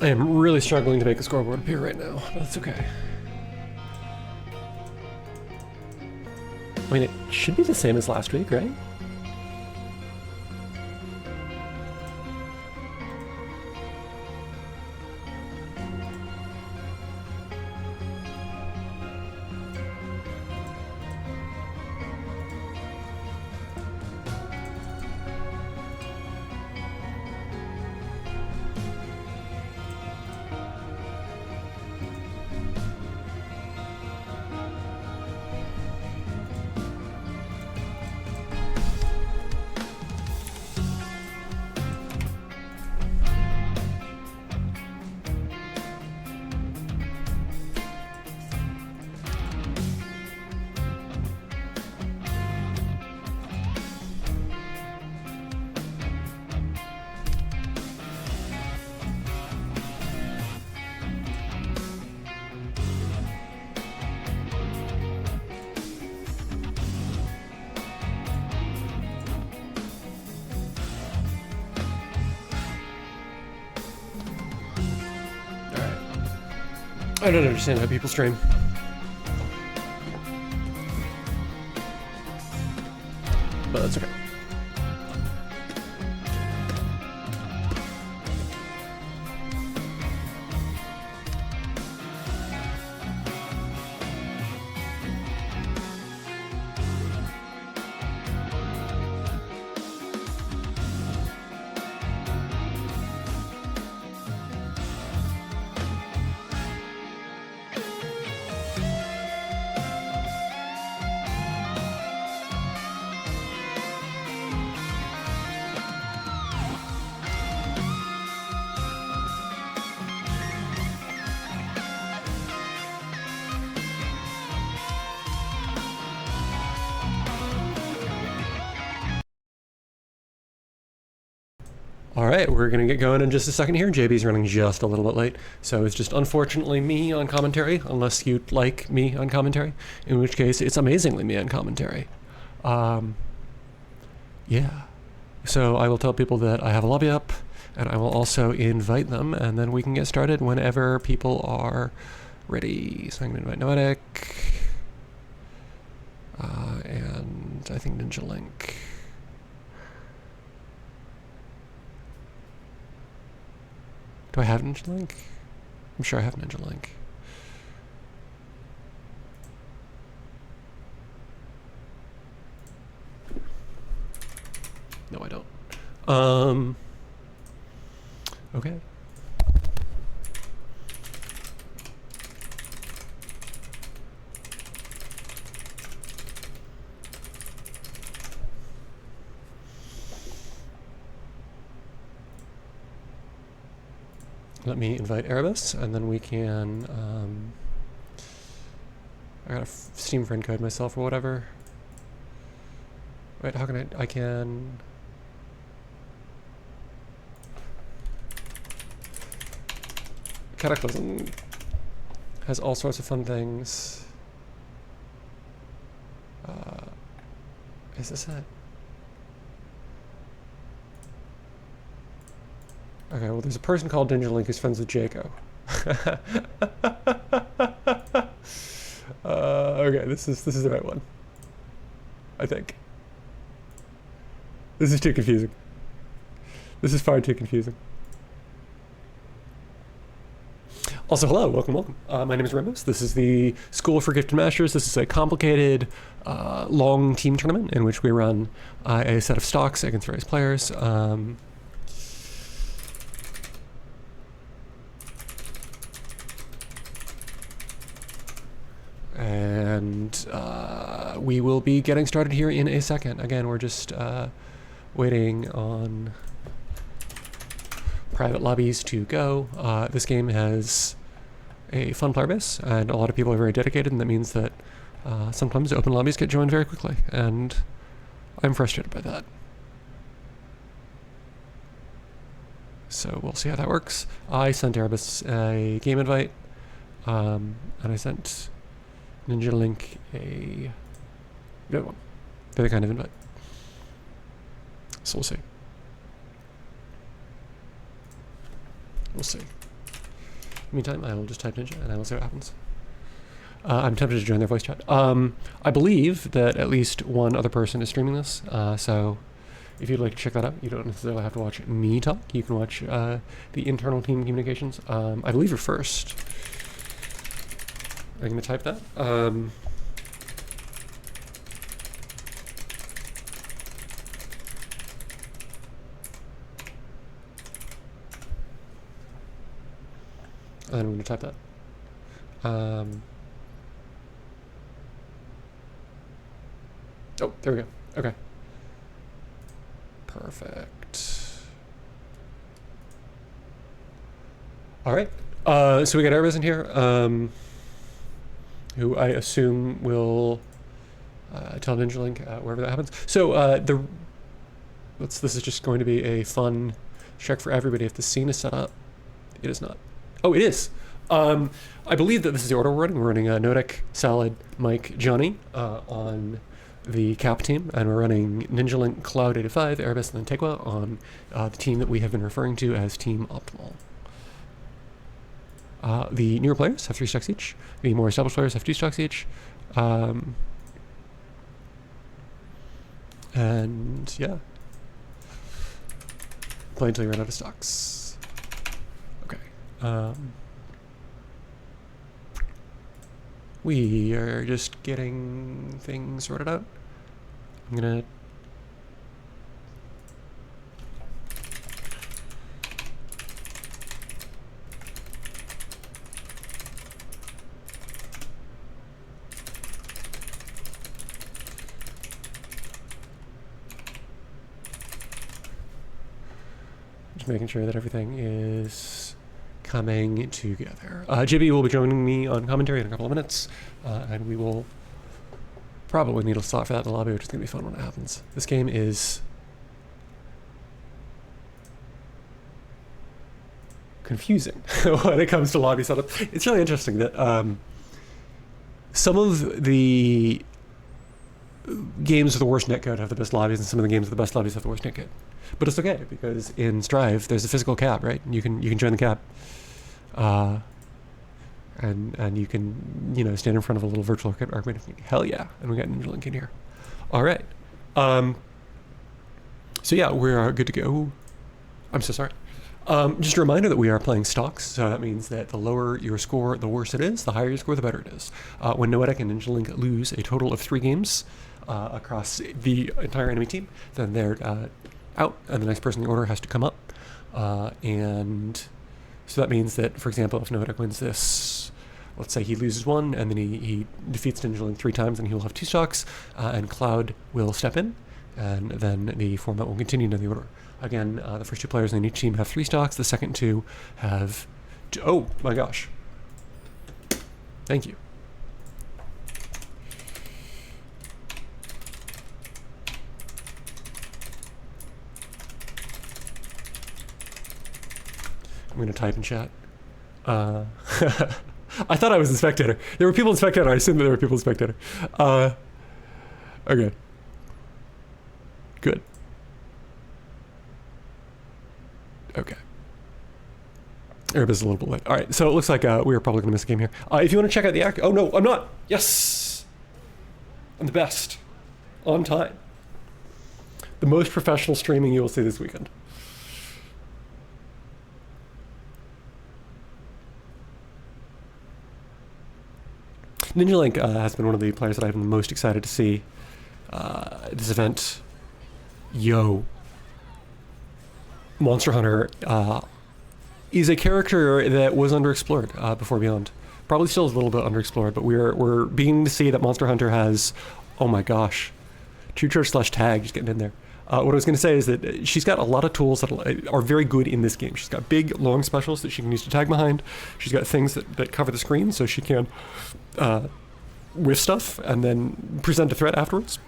I am really struggling to make a scoreboard appear right now, but that's okay. I mean, it should be the same as last week, right? I don't understand how people stream. But that's okay. All right, we're gonna get going in just a second here. JB's running just a little bit late, so it's just unfortunately me on commentary, unless you like me on commentary, in which case it's amazingly me on commentary. Yeah. So I will tell people that I have a lobby up, and I will also invite them, and then we can get started whenever people are ready. So I'm gonna invite Noetic, and I think Ninja Link. Do I have Ninja Link? I'm sure I have Ninja Link. No, I don't. Okay. Let me invite Erebus, and then we can, I got a Steam friend code myself or whatever. Wait, how can I can... Cataclysm has all sorts of fun things. Is this it? Okay, well, there's a person called Ninja Link who's friends with Jaco. Okay, this is the right one. I think. This is too confusing. This is far too confusing. Also, hello, welcome. My name is Ramos. This is the School for Gifted Masters. This is a complicated, long team tournament in which we run a set of stocks against various players. And we will be getting started here in a second. Again, we're just waiting on private lobbies to go. This game has a fun player base, and a lot of people are very dedicated, and that means that sometimes open lobbies get joined very quickly, and I'm frustrated by that. So we'll see how that works. I sent Erebus a game invite, and I sent Ninja Link a good one. The other kind of invite. So we'll see. We'll see. Meantime, I will just type Ninja and I will see what happens. I'm tempted to join their voice chat. I believe that at least one other person is streaming this, so if you'd like to check that out, you don't necessarily have to watch me talk. You can watch the internal team communications. I believe you're first. I'm going to type that. And then I'm going to type that. Oh, there we go. Okay. Perfect. All right. So we got Airbus in here, who I assume will tell NinjaLink wherever that happens. So this is just going to be a fun check for everybody if the scene is set up. It is not. Oh, it is. I believe that this is the order we're running. We're running Nodek, Salad, Mike, Johnny on the cap team, and we're running NinjaLink, Cloud 85, Airbus, and then Tegwa on the team that we have been referring to as Team Optimal. The newer players have 3 stocks each. The more established players have 2 stocks each. And yeah. Play until you run out of stocks. Okay. We are just getting things sorted out. I'm gonna just making sure that everything is coming together. JB will be joining me on commentary in a couple of minutes, and we will probably need a slot for that in the lobby, which is going to be fun when it happens. This game is confusing when it comes to lobby setup. It's really interesting that some of the games with the worst netcode have the best lobbies, and some of the games with the best lobbies have the worst netcode. But it's okay, because in Strive, there's a physical cap, right? You can join the cap. And you can, stand in front of a little virtual argument. Hell yeah. And we got NinjaLink in here. All right. So yeah, we're good to go. I'm so sorry. Just a reminder that we are playing stocks. So that means that the lower your score, the worse it is. The higher your score, the better it is. When Noetic and NinjaLink lose a total of 3 games across the entire enemy team, then they're out, and the next person in the order has to come up. And so that means that, for example, if Noetic wins this, let's say he loses 1, and then he defeats NinjaLink 3 times, and he'll have 2 stocks, and Cloud will step in, and then the format will continue into the order. Again, the first 2 players in each team have 3 stocks, the second 2 have... Oh, my gosh. Thank you. I'm going to type in chat. I thought I was the spectator. There were people in spectator. I assumed that there were people in spectator. Okay. Good. Okay. Airbus is a little bit late. All right, so it looks like we are probably going to miss a game here. If you want to check out the act... Oh, no, I'm not. Yes. I'm the best. On time. The most professional streaming you will see this weekend. NinjaLink has been one of the players that I've been most excited to see at this event. Yo. Monster Hunter is a character that was underexplored before Beyond. Probably still is a little bit underexplored, but we're beginning to see that Monster Hunter has, oh my gosh, True Church / tag, just getting in there. What I was going to say is that she's got a lot of tools that are very good in this game. She's got big, long specials that she can use to tag behind. She's got things that cover the screen so she can whiff stuff and then present a threat afterwards.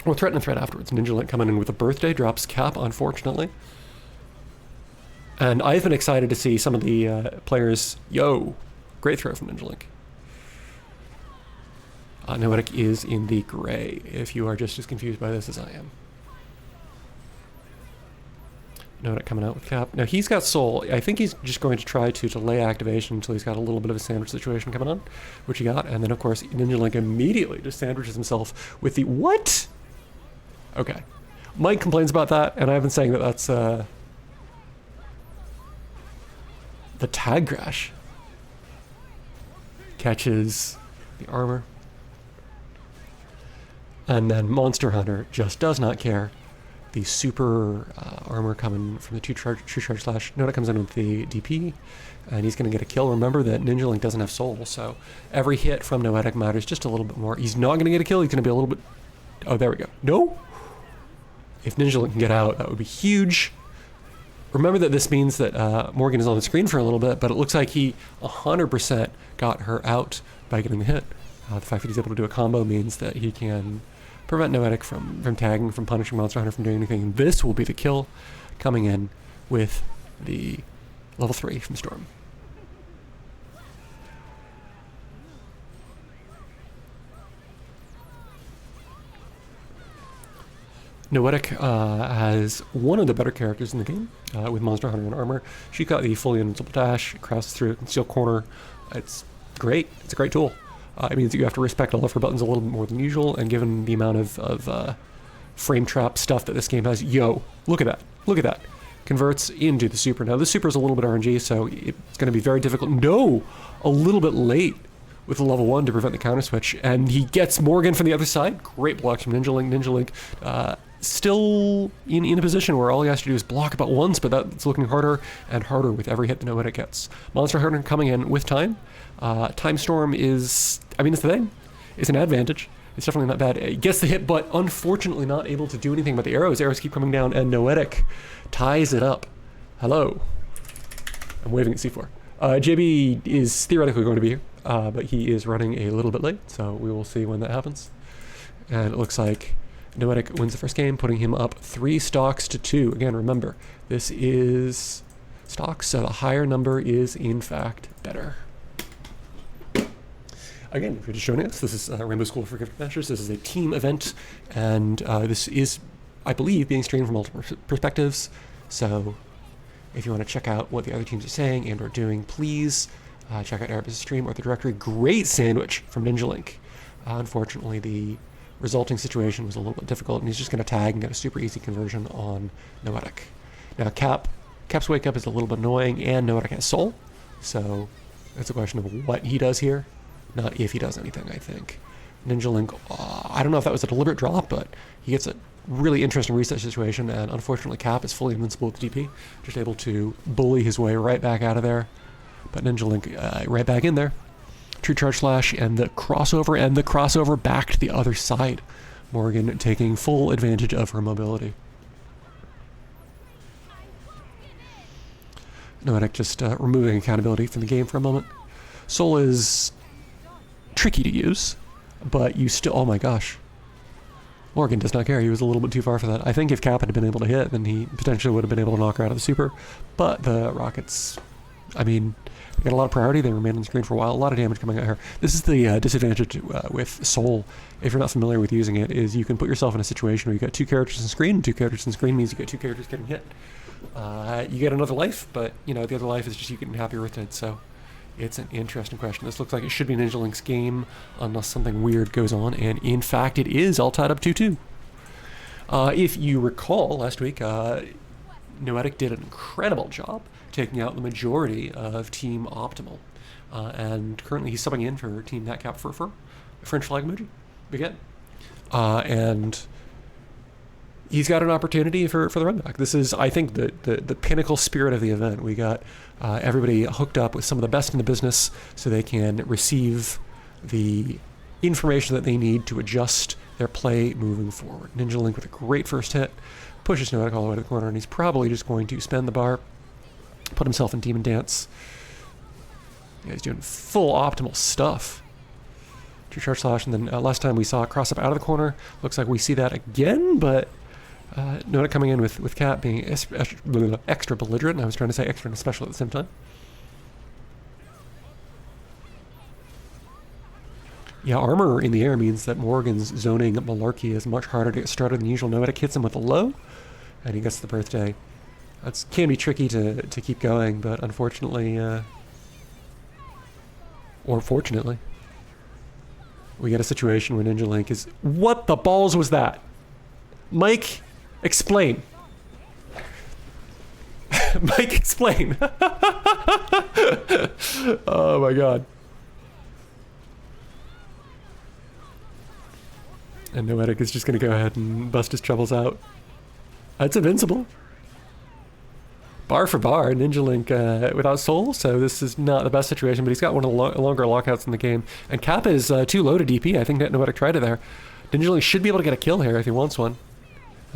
Or threaten a threat afterwards. NinjaLink coming in with a birthday, drops cap, unfortunately. And I've been excited to see some of the players... Yo! Great throw from NinjaLink. Noetic is in the gray, if you are just as confused by this as I am. Nodak coming out with Cap. Now he's got Soul. I think he's just going to try to delay activation until he's got a little bit of a sandwich situation coming on, which he got. And then of course Ninja Link immediately just sandwiches himself with the what? Okay. Mike complains about that, and I've been saying that that's the tag crash. Catches the armor. And then Monster Hunter just does not care. The super armor coming from the true charge slash. Noda comes in with the DP, and he's going to get a kill. Remember that Ninja Link doesn't have soul, so every hit from Noetic matters just a little bit more. He's not going to get a kill. He's going to be a little bit... Oh, there we go. No? If Ninja Link can get out, that would be huge. Remember that this means that Morgan is on the screen for a little bit, but it looks like he 100% got her out by getting the hit. The fact that he's able to do a combo means that he can prevent Noetic from tagging, from punishing Monster Hunter, from doing anything. This will be the kill coming in with the level 3 from Storm. Noetic has one of the better characters in the game with Monster Hunter and armor. She got the fully invincible dash, crosses through a concealed corner. It's great. It's a great tool. It means that you have to respect all of her buttons a little bit more than usual, and given the amount of frame trap stuff that this game has, yo, look at that. Look at that. Converts into the super. Now, this super is a little bit RNG, so it's going to be very difficult. No! A little bit late with the level 1 to prevent the counter switch, and he gets Morgan from the other side. Great blocks from Ninja Link. Ninja Link still in a position where all he has to do is block about once, but that's looking harder and harder with every hit that Noetic gets. Monster Hunter coming in with time. Time Storm is, I mean, it's the thing. It's an advantage. It's definitely not bad. He gets the hit, but unfortunately not able to do anything about the arrows. Arrows keep coming down, and Noetic ties it up. Hello. I'm waving at C4. JB is theoretically going to be here, but he is running a little bit late, so we will see when that happens. And it looks like Noetic wins the first game, putting him up 3 stocks to 2. Again, remember, this is stocks, so the higher number is in fact better. Again, if you're just joining us, this is Rainbow School for Gifted Masters. This is a team event, and this is, I believe, being streamed from multiple perspectives. So if you want to check out what the other teams are saying and are doing, please check out Erebus' stream or the directory. Great sandwich from Ninja Link. Unfortunately, the resulting situation was a little bit difficult, and he's just going to tag and get a super easy conversion on Noetic. Now, Cap's wake up is a little bit annoying, and Noetic has soul, so it's a question of what he does here, not if he does anything, I think. Ninja Link, I don't know if that was a deliberate drop, but he gets a really interesting reset situation, and unfortunately Cap is fully invincible with DP, just able to bully his way right back out of there. But Ninja Link right back in there. True Charge Slash and the crossover back to the other side. Morgan taking full advantage of her mobility. Noetic just removing accountability from the game for a moment. Soul is tricky to use, but you still, oh my gosh. Morgan does not care. He was a little bit too far for that. I think if Cap had been able to hit, then he potentially would have been able to knock her out of the super. But the Rockets, I mean, they got a lot of priority. They remained on the screen for a while. A lot of damage coming at her. This is the disadvantage with Soul, if you're not familiar with using it, is you can put yourself in a situation where you got 2 characters on screen, and 2 characters on screen means you got 2 characters getting hit. You get another life, but you know the other life is just you getting happier with it. So it's an interesting question. This looks like it should be Ninja Link's game unless something weird goes on, and in fact it is all tied up 2-2. If you recall, last week Noetic did an incredible job taking out the majority of Team Optimal, and currently he's subbing in for Team NatCap for French flag emoji. Again, and he's got an opportunity for the run back. This is, I think, the pinnacle spirit of the event. We got everybody hooked up with some of the best in the business so they can receive the information that they need to adjust their play moving forward. Ninja Link with a great first hit, pushes Noetic all the way to the corner, and he's probably just going to spend the bar, put himself in Demon Dance. Yeah, he's doing full optimal stuff. True Charge Slash, and then last time we saw it cross up out of the corner. Looks like we see that again, but Noetic coming in with Cap being extra belligerent. I was trying to say extra and special at the same time. Yeah, armor in the air means that Morgan's zoning malarkey is much harder to get started than usual. Noetic hits him with a low, and he gets the birthday That can be tricky to keep going, but unfortunately, or fortunately, we get a situation where Ninja Link is... What the balls was that? Mike, explain. Mike, explain. Oh my god. And Noetic is just going to go ahead and bust his troubles out. That's invincible. Bar for bar, Ninja Link without soul, so this is not the best situation, but he's got one of the longer lockouts in the game. And Kappa is too low to DP. I think that Noetic tried it there. Ninja Link should be able to get a kill here if he wants one.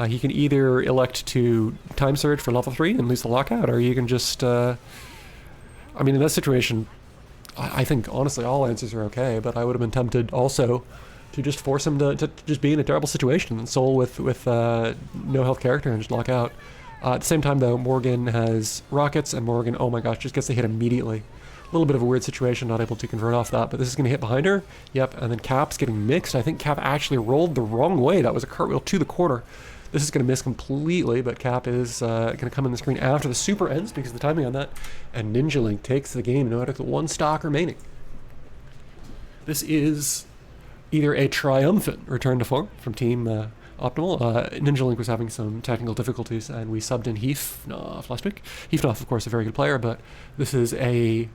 He can either elect to time surge for level 3 and lose the lockout, or you can just... I mean, in that situation, I think, honestly, all answers are okay, but I would have been tempted also to just force him to just be in a terrible situation and soul with no health character and just lock out. At the same time, though, Morgan has rockets, and Morgan, oh my gosh, just gets the hit immediately. A little bit of a weird situation, not able to convert off that, but this is going to hit behind her. Yep, and then Cap's getting mixed. I think Cap actually rolled the wrong way. That was a cartwheel to the corner. This is going to miss completely, but Cap is going to come in the screen after the super ends because of the timing on that. And Ninja Link takes the game, no matter the one stock remaining. This is either a triumphant return to form from Team Optimal. Ninja Link was having some technical difficulties, and we subbed in Heathnoff last week. Heathnoff, of course, a very good player, but this is a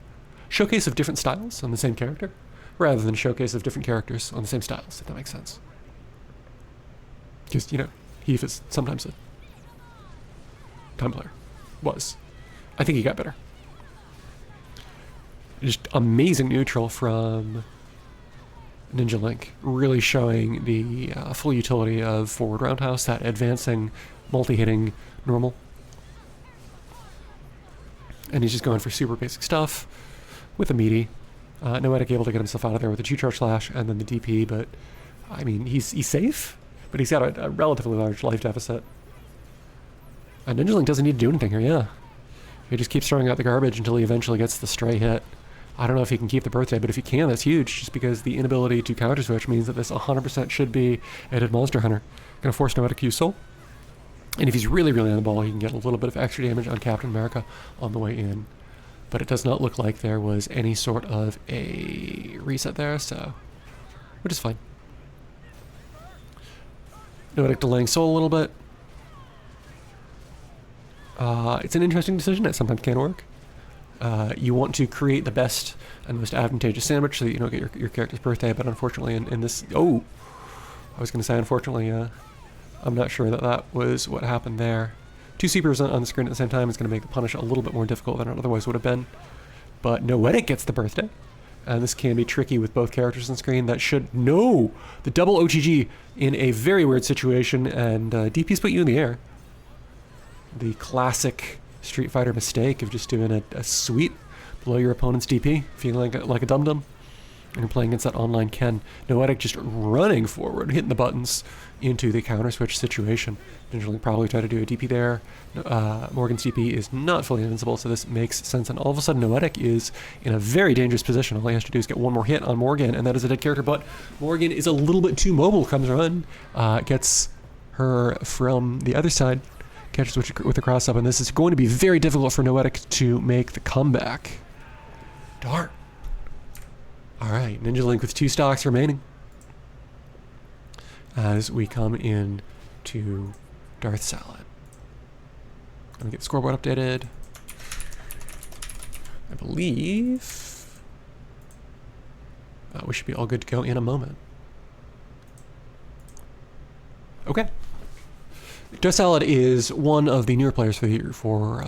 showcase of different styles on the same character, rather than a showcase of different characters on the same styles, if that makes sense. Because, you know, Heath is sometimes a time player. Was. I think he got better. Just amazing neutral from Ninja Link, really showing the full utility of forward roundhouse, that advancing, multi-hitting normal. And he's just going for super basic stuff with a meaty. Noetic able to get himself out of there with the 2-charge slash and then the DP, but I mean, he's safe, but he's got a relatively large life deficit. And Ninja Link doesn't need to do anything here, yeah. He just keeps throwing out the garbage until he eventually gets the stray hit. I don't know if he can keep the birthday, but if he can, that's huge, just because the inability to counter switch means that this 100% should be a dead Monster Hunter. Gonna force Noetic to use Soul. And if he's really, really on the ball, he can get a little bit of extra damage on Captain America on the way in. But it does not look like there was any sort of a reset there, so... which is fine. Noetic delaying Soul a little bit. It's an interesting decision. It sometimes can work. You want to create the best and most advantageous sandwich so that you don't get your character's birthday, but unfortunately in this... Oh! I was going to say, unfortunately, I'm not sure that that was what happened there. 2 Seepers on the screen at the same time is going to make the punish a little bit more difficult than it otherwise would have been. But Noetic gets the birthday, and this can be tricky with both characters on screen. That should... No! The double OTG in a very weird situation, and DP's put you in the air. The classic Street Fighter mistake of just doing a sweep below your opponent's DP, feeling like a dum-dum, and you're playing against that online Ken. Noetic just running forward, hitting the buttons into the counter switch situation. Ninja Link probably tried to do a DP there. Morgan's DP is not fully invincible, so this makes sense, and all of a sudden Noetic is in a very dangerous position. All he has to do is get one more hit on Morgan, and that is a dead character, but Morgan is a little bit too mobile, comes run, gets her from the other side, catches with the cross up, and this is going to be very difficult for Noetic to make the comeback. Darn. Alright, Ninja Link with 2 stocks remaining. As we come in to Darth Salad. Let me get the scoreboard updated. I believe we should be all good to go in a moment. Okay. Darth Salad is one of the newer players for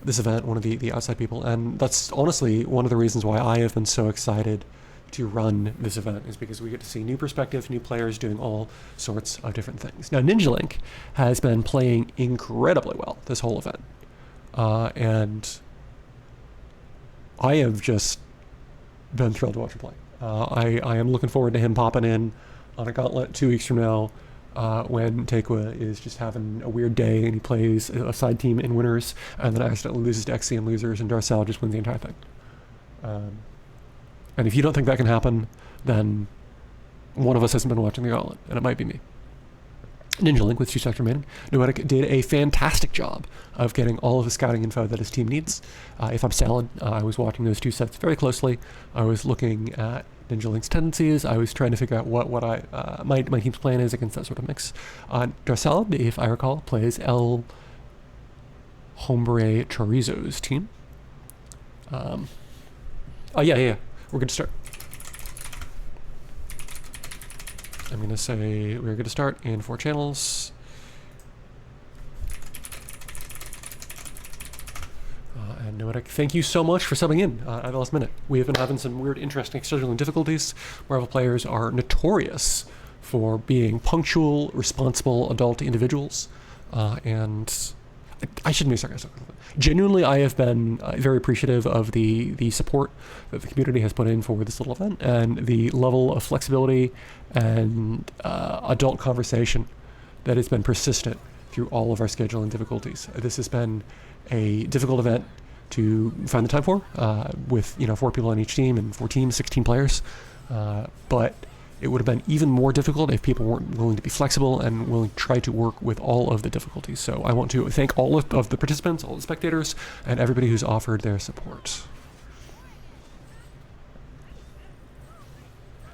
this event, one of the outside people, and that's honestly one of the reasons why I have been so excited to run this event, is because we get to see new perspectives, new players doing all sorts of different things. Now, Ninja Link has been playing incredibly well this whole event, and I have just been thrilled to watch him play. I am looking forward to him popping in on a gauntlet 2 weeks from now, when Taekwa is just having a weird day and he plays a side team in winners and then accidentally loses to XC in losers, and Darth Salad just wins the entire thing. And if you don't think that can happen, then one of us hasn't been watching the gauntlet, and it might be me. Ninja Link with 2 stacks remaining. Noetic did a fantastic job of getting all of the scouting info that his team needs. If I'm Salad, I was watching those 2 sets very closely. I was looking at Ninja Link's tendencies. I was trying to figure out what my team's plan is against that sort of mix. Salad, if I recall, plays El Hombre Chorizo's team. Oh yeah. We're good to start. I'm going to say we're going to start in 4 channels. And Noetic, thank you so much for subbing in at the last minute. We have been having some weird, interesting scheduling difficulties. Marvel players are notorious for being punctual, responsible adult individuals. And I shouldn't be sarcastic. Genuinely, I have been very appreciative of the support that the community has put in for this little event and the level of flexibility and adult conversation that has been persistent through all of our scheduling difficulties. This has been a difficult event to find the time for, with 4 people on each team and 4 teams, 16 players. But it would have been even more difficult if people weren't willing to be flexible and willing to try to work with all of the difficulties. So I want to thank all of the participants, all the spectators, and everybody who's offered their support.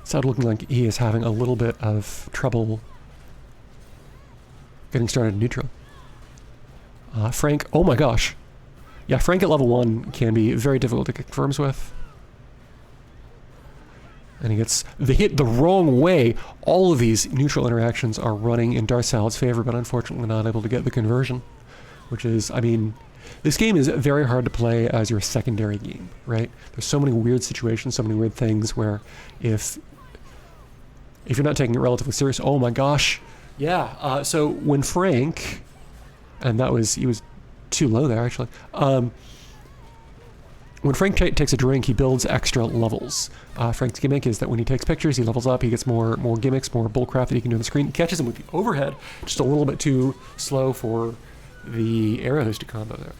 Sad looking like he is having a little bit of trouble getting started in neutral. Frank, oh my gosh. Yeah, Frank at level 1 can be very difficult to get confirms with. And he gets the hit the wrong way. All of these neutral interactions are running in Salad's favor, but unfortunately not able to get the conversion. Which is, I mean, this game is very hard to play as your secondary game, right? There's so many weird situations, so many weird things where if you're not taking it relatively serious, oh my gosh. Yeah, so when Frank, and he was too low there actually. When Frank takes a drink, he builds extra levels. Frank's gimmick is that when he takes pictures, he levels up, he gets more gimmicks, more bullcrap that he can do on the screen. He catches him with the overhead, just a little bit too slow for the arrows to combo there.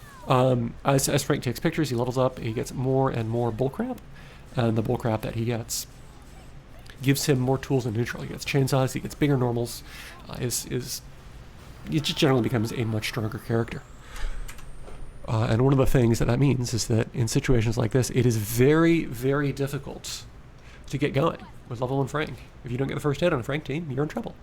As Frank takes pictures, he levels up, he gets more and more bullcrap, and the bullcrap that he gets gives him more tools in neutral. He gets chainsaws, he gets bigger normals, he just generally becomes a much stronger character. And one of the things that means is that in situations like this, it is very, very difficult to get going with level 1 Frank. If you don't get the first hit on a Frank team, you're in trouble.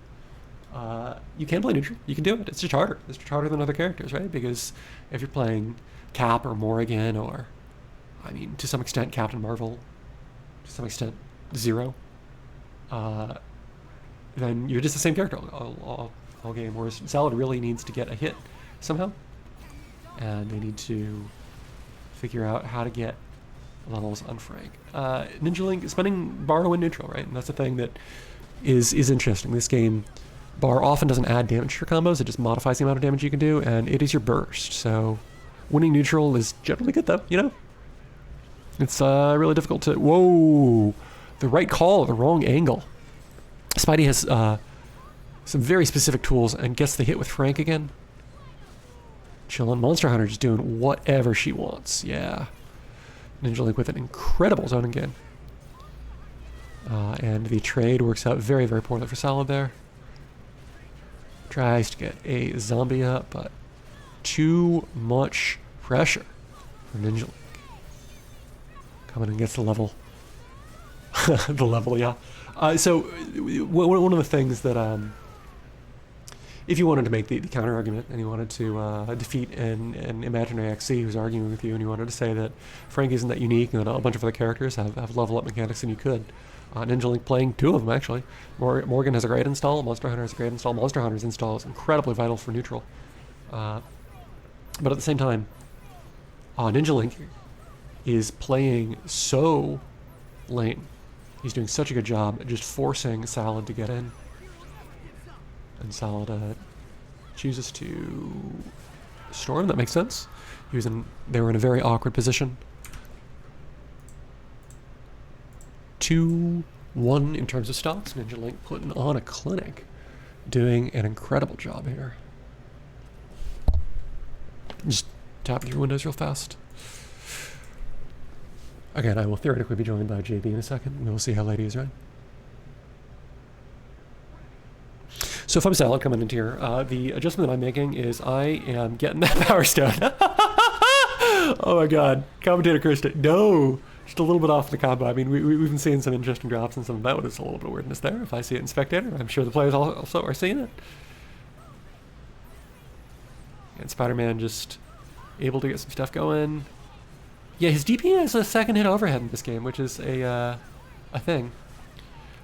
You can play neutral. You can do it. It's just harder. It's just harder than other characters, right? Because if you're playing Cap or Morrigan or, I mean, to some extent Captain Marvel, to some extent Zero, then you're just the same character all game. Whereas Salad really needs to get a hit somehow. And they need to figure out how to get levels on Frank. Ninja Link is spending Bar in neutral, right? And that's the thing that is interesting. This game, Bar often doesn't add damage to your combos, it just modifies the amount of damage you can do, and it is your burst. So winning neutral is generally good though, you know? It's really difficult to... Whoa! The right call, the wrong angle. Spidey has some very specific tools and gets the hit with Frank again. Chillin'. Monster Hunter just doing whatever she wants. Yeah. Ninja Link with an incredible zoning game. And the trade works out very, very poorly for Salad there. Tries to get a zombie up, but too much pressure for Ninja Link. Coming and gets the level. The level, yeah. So, one of the things that... if you wanted to make the counter argument and you wanted to defeat an imaginary XC who's arguing with you and you wanted to say that Frank isn't that unique and that a bunch of other characters have level up mechanics than you could, Ninja Link playing 2 of them actually. Morgan has a great install, Monster Hunter has a great install. Monster Hunter's install is incredibly vital for neutral. But at the same time, Ninja Link is playing so lame. He's doing such a good job at just forcing Salad to get in. And Salad chooses to storm. That makes sense. They were in a very awkward position. 2-1 in terms of stocks. Ninja Link putting on a clinic, doing an incredible job here. Just tapping your windows real fast. Again, I will theoretically be joined by JB in a second. We will see how late he is, right? So if I'm Salad coming into here, the adjustment that I'm making is I am getting that Power Stone. Oh my god. Commentator Krista. No! Just a little bit off the combo. I mean, we've been seeing some interesting drops and some of that. There's a little bit of weirdness there. If I see it in Spectator, I'm sure the players also are seeing it. And Spider-Man just able to get some stuff going. Yeah, his DP has a second hit overhead in this game, which is a thing.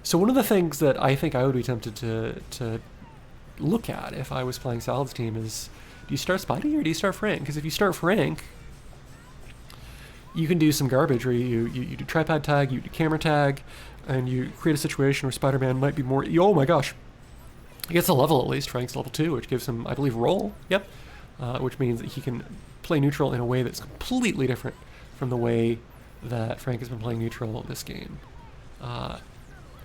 So one of the things that I think I would be tempted to look at if I was playing Salad's team is, do you start Spidey or do you start Frank? Because if you start Frank, you can do some garbage where you do tripod tag, you do camera tag, and you create a situation where Spider-Man might be more... Oh my gosh. He gets a level at least. Frank's level 2, which gives him, I believe, roll. Yep. Which means that he can play neutral in a way that's completely different from the way that Frank has been playing neutral this game.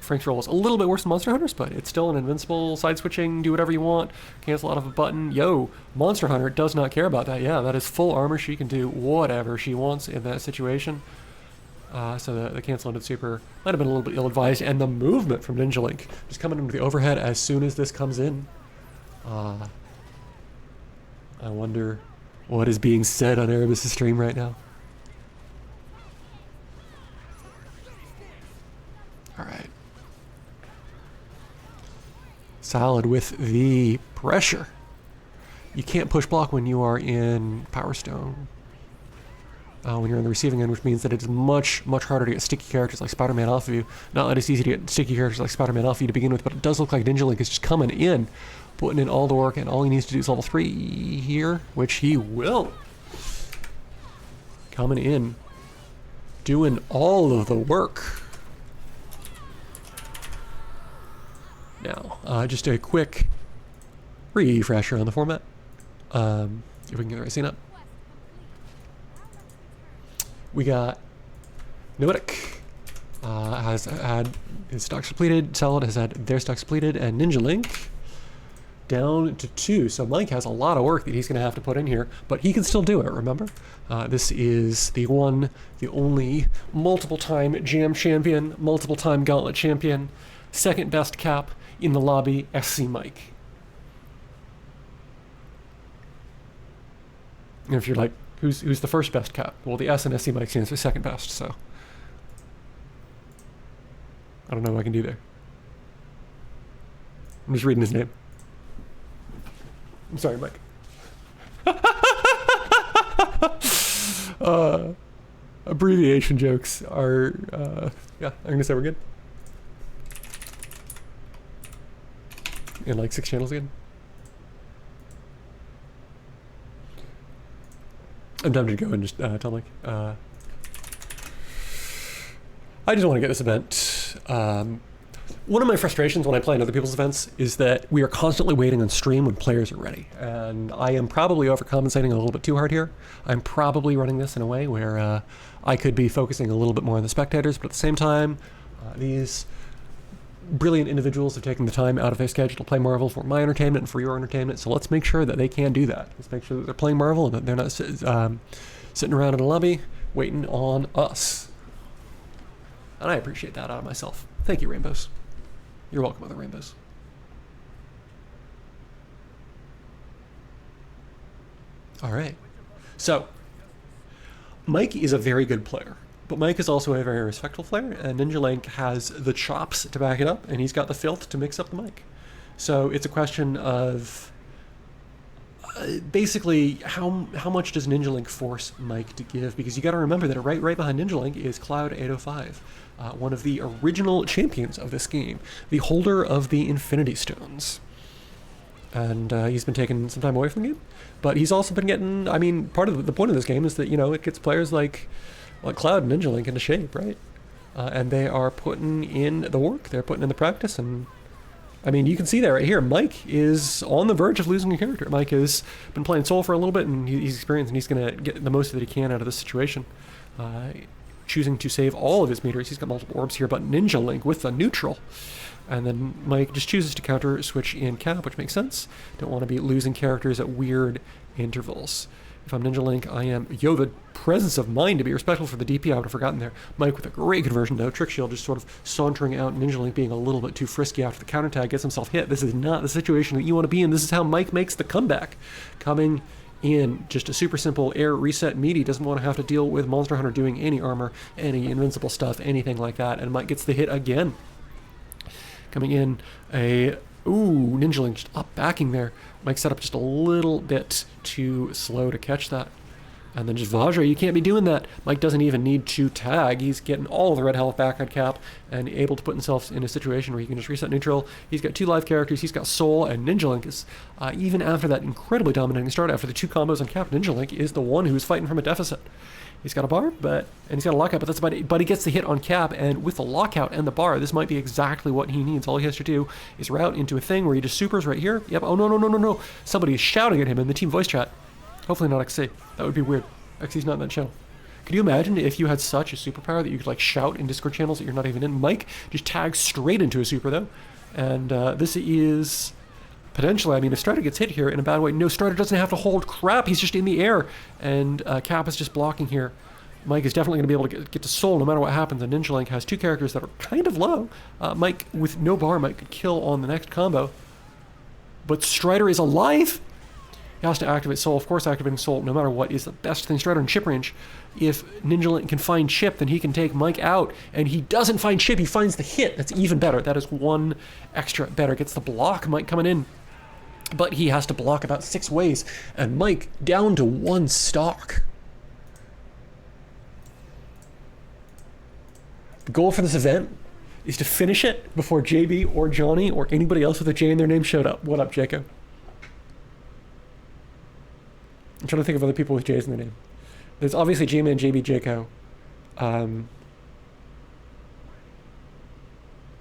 Frank's roll is a little bit worse than Monster Hunter's, but it's still an invincible side-switching, do whatever you want, cancel out of a button. Yo, Monster Hunter does not care about that. Yeah, that is full armor. She can do whatever she wants in that situation. So the cancel into super might have been a little bit ill-advised, and the movement from Ninja Link just coming into the overhead as soon as this comes in. I wonder what is being said on Erebus' stream right now. Alright. Salad with the pressure. You can't push block when you are in Power Stone. When you're on the receiving end, which means that it's much, much harder to get sticky characters like Spider-Man off of you. Not that it's easy to get sticky characters like Spider-Man off of you to begin with, but it does look like Ninja Link is just coming in, putting in all the work, and all he needs to do is level 3 here, which he will. Coming in, doing all of the work. Now, just a quick refresher on the format. If we can get the right scene up. We got Noetic has had his stocks depleted, Salad has had their stocks depleted, and Ninja Link down to 2. So Mike has a lot of work that he's going to have to put in here, but he can still do it, remember? This is the one, the only, multiple-time Jam champion, multiple-time Gauntlet champion, second best cap in the lobby, SC Mike. And if you're like, who's the first best cap? Well, the S and SC Mike stands for second best, so I don't know what I can do there. I'm just reading his name. I'm sorry, Mike. Abbreviation jokes are, yeah, I'm gonna say we're good. In like 6 channels again. I'm tempted to go and just tell Mike. I just want to get this event. One of my frustrations when I play in other people's events is that we are constantly waiting on stream when players are ready. And I am probably overcompensating a little bit too hard here. I'm probably running this in a way where I could be focusing a little bit more on the spectators, but at the same time, these brilliant individuals have taken the time out of their schedule to play Marvel for my entertainment and for your entertainment, so let's make sure that they can do that. Let's make sure that they're playing Marvel and that they're not sitting around in a lobby waiting on us. And I appreciate that out of myself. Thank you, Rainbows. You're welcome, other Rainbows. All right. So, Mike is a very good player. But Mike is also a very respectful player, and Ninja Link has the chops to back it up, and he's got the filth to mix up the mic. So it's a question of basically how much does Ninja Link force Mike to give? Because you got to remember that right behind Ninja Link is Cloud 805, one of the original champions of this game, the holder of the Infinity Stones. And he's been taking some time away from the game, but he's also been getting, I mean, part of the point of this game is that, you know, it gets players like Cloud and Ninja Link into shape, right? And they are putting in the work, they're putting in the practice, and I mean, you can see that right here. Mike is on the verge of losing a character. Mike has been playing Soul for a little bit, and he's experienced, and he's going to get the most that he can out of this situation. Choosing to save all of his meters. He's got multiple orbs here, but Ninja Link with the neutral. And then Mike just chooses to counter switch in cap, which makes sense. Don't want to be losing characters at weird intervals. If I'm Ninja Link, I am... Yo, the presence of mind to be respectful for the DP, I would have forgotten there. Mike with a great conversion, though. Trick Shield just sort of sauntering out. Ninja Link being a little bit too frisky after the counter tag, gets himself hit. This is not the situation that you want to be in. This is how Mike makes the comeback. Coming in just a super simple air reset meaty. Doesn't want to have to deal with Monster Hunter doing any armor, any invincible stuff, anything like that. And Mike gets the hit again. Coming in a... Ooh, Ninja Link just up backing there. Mike set up just a little bit too slow to catch that. And then just Vajra, you can't be doing that. Mike doesn't even need to tag. He's getting all of the red health back on Cap and able to put himself in a situation where he can just reset neutral. He's got 2 live characters. He's got Soul, and Ninja Link is, even after that incredibly dominating start, after the 2 combos on Cap, Ninja Link is the one who's fighting from a deficit. He's got a bar, and he's got a lockout, but that's about it. But he gets the hit on Cap, and with the lockout and the bar, this might be exactly what he needs. All he has to do is route into a thing where he just supers right here. Yep, oh no. Somebody is shouting at him in the team voice chat. Hopefully not XC. That would be weird. XC's not in that channel. Could you imagine if you had such a superpower that you could like shout in Discord channels that you're not even in? Mike just tags straight into a super though. And this is... Potentially, I mean, if Strider gets hit here in a bad way, no, Strider doesn't have to hold crap, he's just in the air, and Cap is just blocking here. Mike is definitely going to be able to get to Soul no matter what happens, and Ninja Link has 2 characters that are kind of low. Mike, with no bar, Mike could kill on the next combo. But Strider is alive! He has to activate Soul. Of course, activating Soul, no matter what, is the best thing. Strider in chip range. If Ninja Link can find chip, then he can take Mike out. And he doesn't find chip, he finds the hit. That's even better. That is 1 extra better. Gets the block, Mike coming in. But he has to block about 6 ways. And Mike down to 1 stock. The goal for this event is to finish it before JB or Johnny or anybody else with a J in their name showed up. What up, Jaco? I'm trying to think of other people with J's in their name. There's obviously J-Man, JB, Jaco.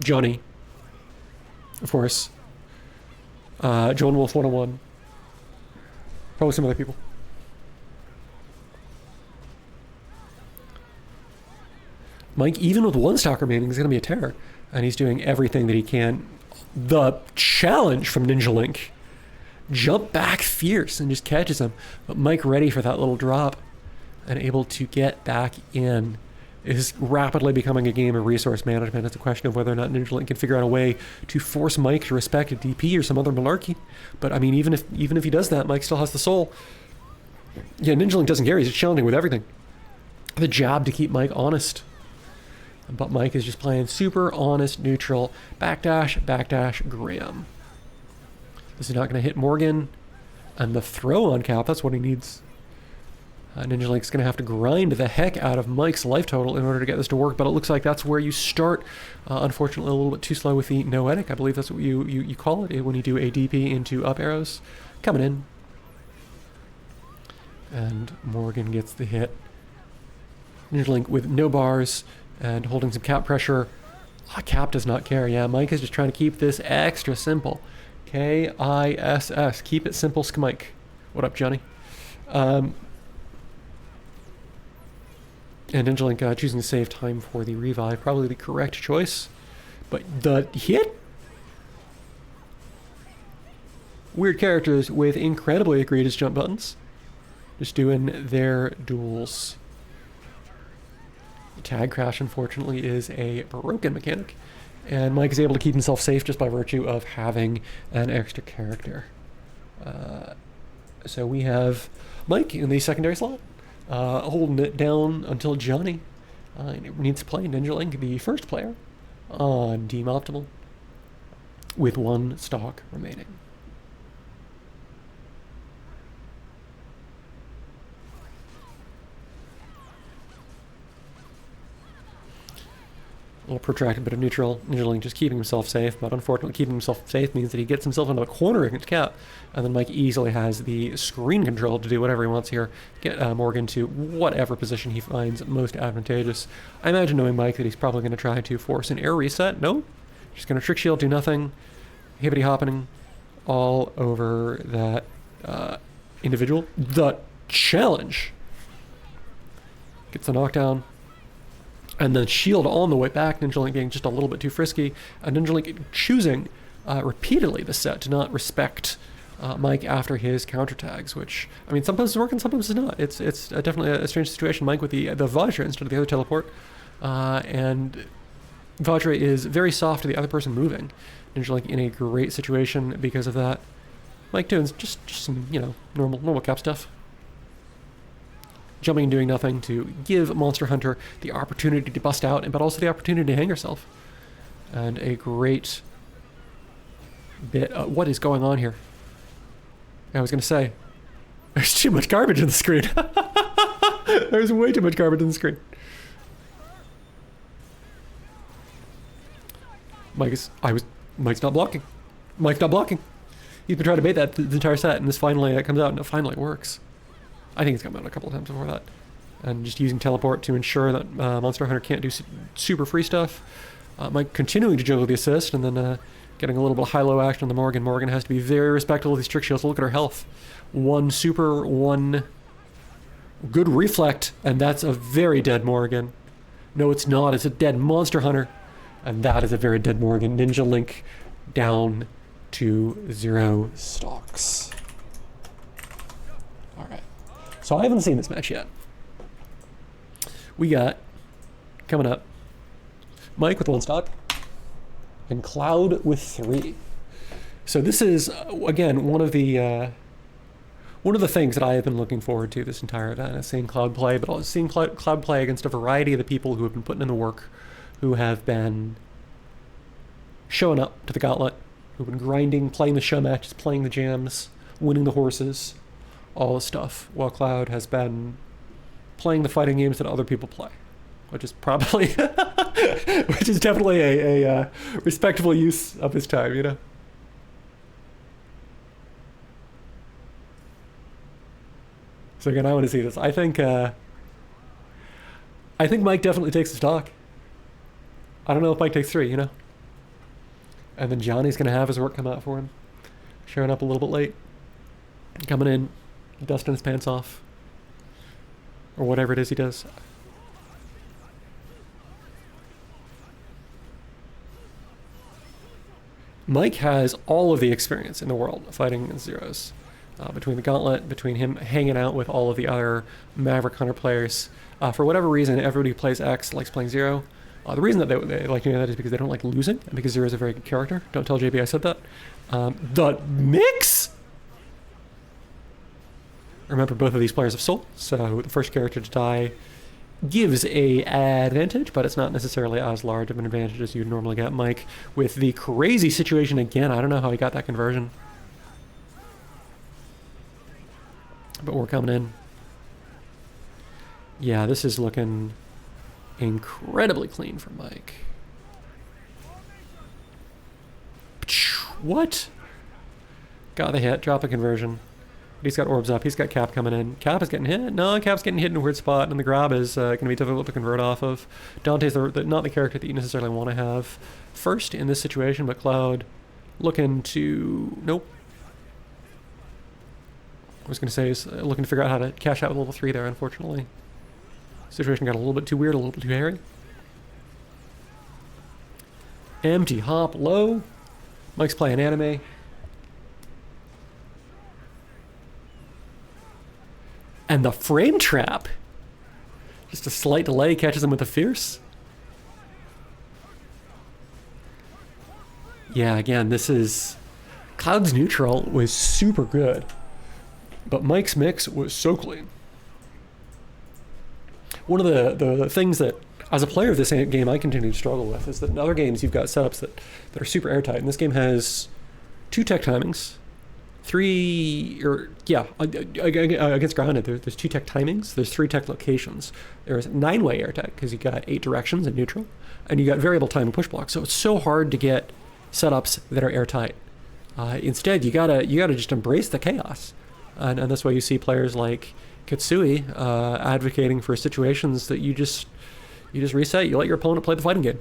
Johnny. Of course. Joan Wolf 101. Probably some other people. Mike, even with 1 stock remaining, is going to be a terror. And he's doing everything that he can. The challenge from Ninja Link. Jump back fierce and just catches him. But Mike ready for that little drop and able to get back in. It is rapidly becoming a game of resource management. It's a question of whether or not Ninja Link can figure out a way to force Mike to respect a DP or some other malarkey. But I mean, even if he does that, Mike still has the Soul. Yeah, Ninja Link doesn't care. He's just challenging with everything. The job to keep Mike honest. But Mike is just playing super honest, neutral. Backdash, Graham. This is not going to hit Morgan. And the throw on Cap, that's what he needs. Ninja Link's going to have to grind the heck out of Mike's life total in order to get this to work, but it looks like that's where you start. Unfortunately, a little bit too slow with the noetic. I believe that's what you call it when you do a DP into up arrows. Coming in. And Morgan gets the hit. Ninja Link with no bars and holding some Cap pressure. Cap does not care. Yeah, Mike is just trying to keep this extra simple. K-I-S-S. Keep it simple, Skmike. What up, Johnny? And Ninja Link choosing to save time for the revive. Probably the correct choice. But the hit? Weird characters with incredibly egregious jump buttons. Just doing their duels. The tag crash, unfortunately, is a broken mechanic. And Mike is able to keep himself safe just by virtue of having an extra character. So we have Mike in the secondary slot. Holding it down until Johnny needs to play Ninja Link, the first player, on Team Optimal, with 1 stock remaining. A little protracted bit of neutral. Ninja Link just keeping himself safe, but unfortunately keeping himself safe means that he gets himself into a corner against Cap, and then Mike easily has the screen control to do whatever he wants here, get Morgan to whatever position he finds most advantageous. I imagine, knowing Mike, that he's probably going to try to force an air reset. No, just going to trick shield, do nothing, hippity hopping all over that individual. The challenge gets the knockdown. And then shield on the way back, Ninja Link being just a little bit too frisky, and Ninja Link choosing repeatedly this set to not respect Mike after his counter tags, which, I mean, sometimes it's working, sometimes it's not. It's definitely a strange situation. Mike with the Vajra instead of the other teleport, and Vajra is very soft to the other person moving. Ninja Link in a great situation because of that. Mike doing just some, you know, normal cap stuff. Jumping and doing nothing to give Monster Hunter the opportunity to bust out, but also the opportunity to hang herself. And a great bit. What is going on here? I was going to say, there's too much garbage in the screen. There's way too much garbage in the screen. Mike's not blocking. Mike's not blocking. He's been trying to bait that the entire set, and this finally comes out, and it finally works. I think it's come out a couple of times before that. And just using teleport to ensure that Monster Hunter can't do super free stuff. Mike continuing to juggle the assist, and then getting a little bit of high-low action on the Morgan. Morgan has to be very respectful of these trick shields. Look at her health. One super, one good reflect, and that's a very dead Morgan. No, it's not. It's a dead Monster Hunter. And that is a very dead Morgan. Ninja Link down to 0 stocks. Alright. So I haven't seen this match yet. We got, coming up, Mike with 1 stock, and Cloud with 3. So this is, again, one of the things that I have been looking forward to this entire event, is seeing Cloud play, but also seeing Cloud play against a variety of the people who have been putting in the work, who have been showing up to the gauntlet, who've been grinding, playing the show matches, playing the jams, winning the horses, all this stuff, while Cloud has been playing the fighting games that other people play, which is probably, which is definitely a respectable use of his time, you know? So again, I want to see this. I think Mike definitely takes the stock. I don't know if Mike takes 3, you know? And then Johnny's going to have his work come out for him. Showing up a little bit late. Coming in, dusting his pants off. Or whatever it is he does. Mike has all of the experience in the world fighting in zeros. Between the gauntlet, between him hanging out with all of the other Maverick Hunter players. For whatever reason, everybody who plays X likes playing Zero. The reason that they like doing that is because they don't like losing, and because Zero is a very good character. Don't tell JB I said that. The mix? Remember, both of these players have soul, so the first character to die gives a advantage, but it's not necessarily as large of an advantage as you'd normally get. Mike with the crazy situation again. I don't know how he got that conversion. But we're coming in. Yeah, this is looking incredibly clean for Mike. What? Got the hit, drop a conversion. He's got orbs up, he's got Cap coming in. Cap is getting hit? No, Cap's getting hit in a weird spot, and the grab is going to be difficult to convert off of. Dante's not the character that you necessarily want to have first in this situation, but Cloud looking to... Nope. I was going to say is looking to figure out how to cash out with level 3 there, unfortunately. Situation got a little bit too weird, a little bit too hairy. Empty hop low. Mike's playing anime. And the frame trap. Just a slight delay catches him with a fierce. Yeah, again, this is... Cloud's neutral was super good. But Mike's mix was so clean. One of the things that, as a player of this game, I continue to struggle with is that in other games you've got setups that are super airtight. And this game has 2 tech timings, 3, or yeah, against grounded, there's 2 tech timings, there's 3 tech locations. There's 9-way air tech because you got 8 directions in neutral, and you got variable time and push block. So it's so hard to get setups that are airtight. Instead, you gotta just embrace the chaos. And that's why you see players like Kitsui advocating for situations that you just reset. You let your opponent play the fighting game.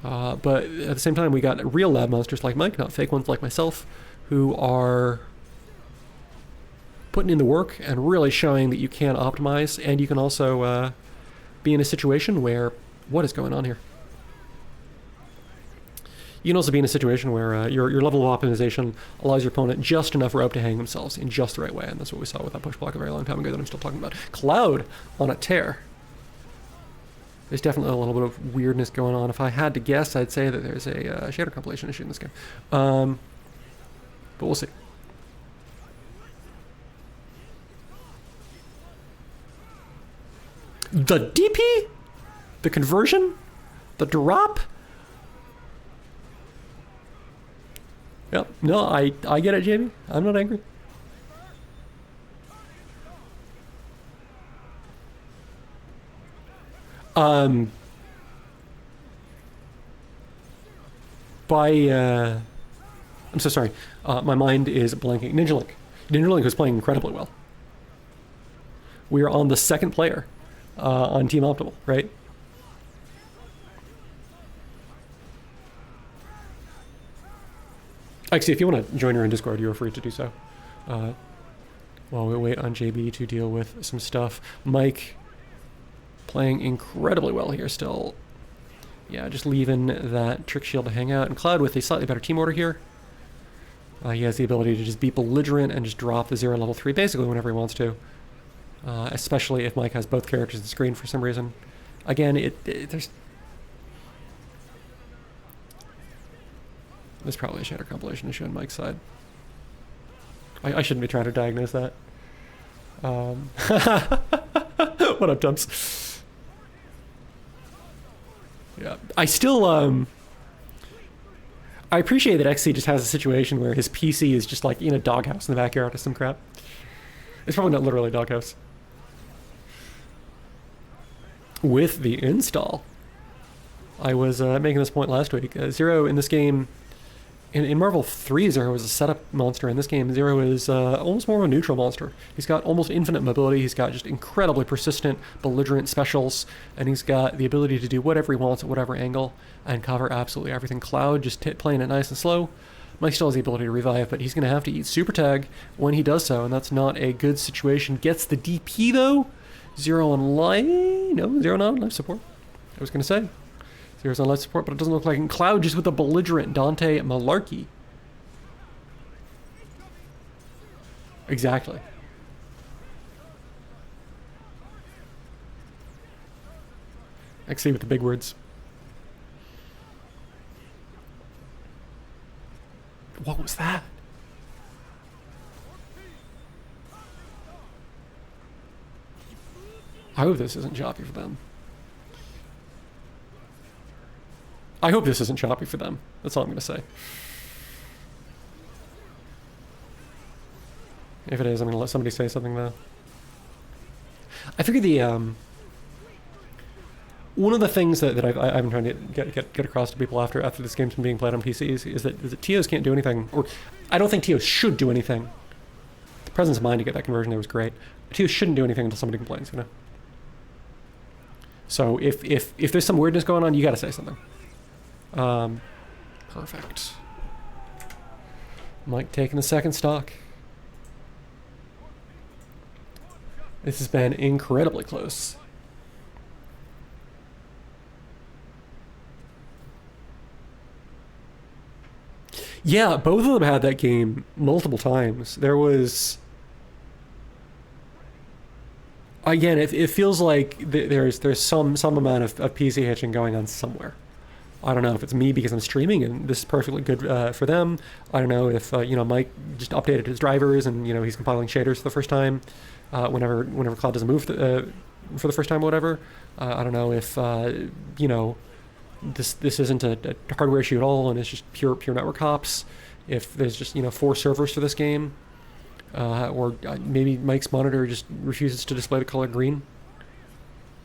But at the same time, we got real lab monsters like Mike, not fake ones like myself, who are putting in the work and really showing that you can optimize, and you can also be in a situation where, what is going on here? You can also be in a situation where your level of optimization allows your opponent just enough rope to hang themselves in just the right way, and that's what we saw with that push block a very long time ago that I'm still talking about. Cloud on a tear. There's definitely a little bit of weirdness going on. If I had to guess, I'd say that there's a shader compilation issue in this game. But we'll see. The DP? The conversion? The drop? Yep. No, I get it, Jamie. I'm not angry. I'm so sorry. My mind is blanking. Ninja Link. Ninja Link was playing incredibly well. We are on the second player on Team Optimal, right? Actually, if you want to join her in Discord, you're free to do so. While we wait on JB to deal with some stuff. Mike playing incredibly well here still. Yeah, just leaving that trick shield to hang out. And Cloud with a slightly better team order here. He has the ability to just be belligerent and just drop the 0 level 3 basically whenever he wants to. Especially if Mike has both characters on the screen for some reason. Again, there's probably a shader compilation issue on Mike's side. I shouldn't be trying to diagnose that. What up, Dumps? Yeah, I still I appreciate that XC just has a situation where his PC is just like in a doghouse in the backyard or some crap. It's probably not literally a doghouse. With the install, I was making this point last week. Zero in this game, in Marvel 3, Zero was a setup monster. In this game, Zero is almost more of a neutral monster. He's got almost infinite mobility. He's got just incredibly persistent, belligerent specials, and he's got the ability to do whatever he wants at whatever angle and cover absolutely everything. Cloud just playing it nice and slow. Mike still has the ability to revive, but he's going to have to eat super tag when he does so, and that's not a good situation. Gets the DP though. Zero on life. No, Zero not on life support. I was going to say. Zero's on life support, but it doesn't look like. And Cloud just with a belligerent Dante Malarkey. Exactly. XC with the big words. What was that? I hope this isn't choppy for them. I hope this isn't choppy for them. That's all I'm going to say. If it is, I'm going to let somebody say something though. I figure the one of the things that I've been trying to get across to people after this game's been being played on PCs is that TOs can't do anything, or I don't think TOs should do anything. The presence of mind to get that conversion there was great. TOs shouldn't do anything until somebody complains, you know. So if there's some weirdness going on, you got to say something. Perfect. Mike taking the second stock. This has been incredibly close. Yeah, both of them had that game multiple times. There was... Again, it feels like there's some amount of PC hitching going on somewhere. I don't know if it's me because I'm streaming and this is perfectly good for them. I don't know if Mike just updated his drivers and he's compiling shaders for the first time whenever Cloud doesn't move for the first time or whatever. I don't know if this isn't a hardware issue at all and it's just pure network hops. If there's just 4 servers for this game, or maybe Mike's monitor just refuses to display the color green.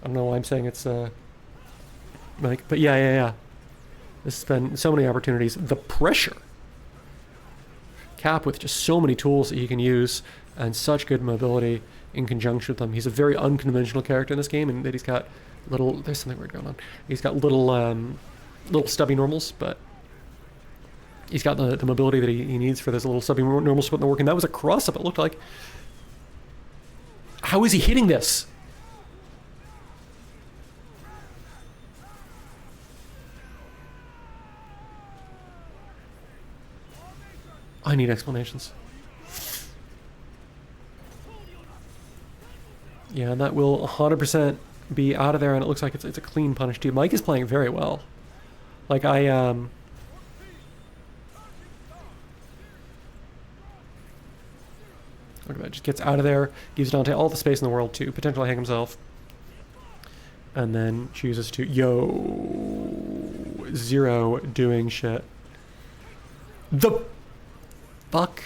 I don't know why I'm saying it's Mike, but yeah. This has been so many opportunities. The pressure. Cap with just so many tools that he can use and such good mobility in conjunction with them. He's a very unconventional character in this game, and that he's got there's something weird going on. He's got little stubby normals, but he's got the mobility that he needs for those little stubby normals to put in the work, and that was a cross-up, it looked like. How is he hitting this? I need explanations. Yeah, and that will 100% be out of there, and it looks like it's a clean punish too. Mike is playing very well. Like, look at that, just gets out of there, gives Dante all the space in the world to potentially hang himself. And then chooses to, zero doing shit. The fuck?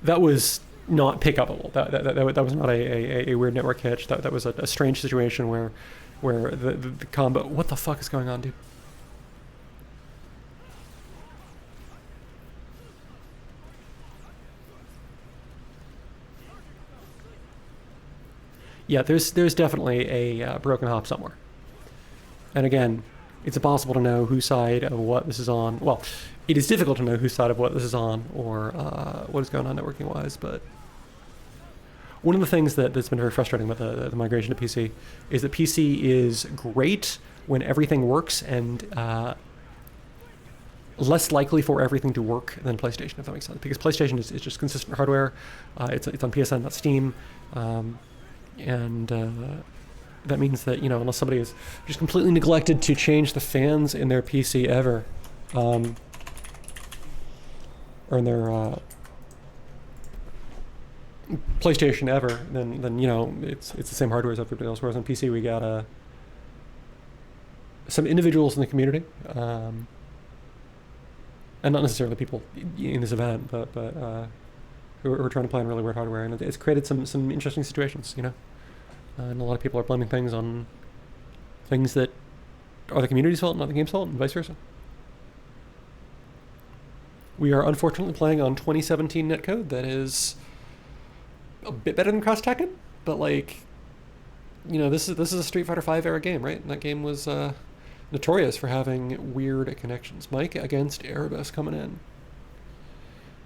That was not pick upable. That was not a weird network hitch. That was a strange situation where the combo. What the fuck is going on, dude? Yeah, there's definitely a broken hop somewhere. And again, it's impossible to know whose side of what this is on. Well, it is difficult to know whose side of what this is on or what is going on networking-wise, but one of the things that's been very frustrating about the migration to PC is that PC is great when everything works and less likely for everything to work than PlayStation, if that makes sense. Because PlayStation is just consistent hardware. It's on PSN, not Steam. And that means that, unless somebody is just completely neglected to change the fans in their PC ever, or in their PlayStation ever, then it's the same hardware as everybody else. Whereas on PC we got some individuals in the community, and not necessarily people in this event, but who are trying to play on really weird hardware, and it's created some interesting situations, and a lot of people are blaming things on things that are the community's fault, not the game's fault, and vice versa. We are unfortunately playing on 2017 netcode that is a bit better than Cross Tekken, but this is a Street Fighter V era game, right? And that game was notorious for having weird connections. Mike against Erebus coming in.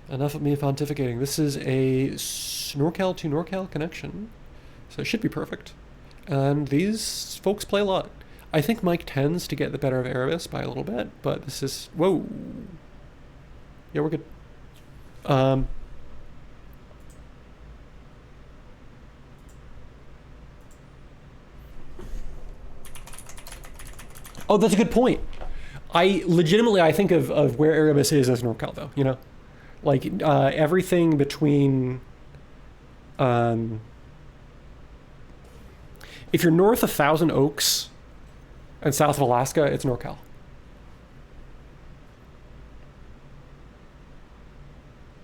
Enough of me pontificating. This is a NorCal to NorCal connection, so it should be perfect. And these folks play a lot. I think Mike tends to get the better of Erebus by a little bit, but this is... Whoa. Yeah, we're good. Oh, that's a good point. I think of where Erebus is as NorCal, though, everything between... if you're north of Thousand Oaks and south of Alaska, it's NorCal.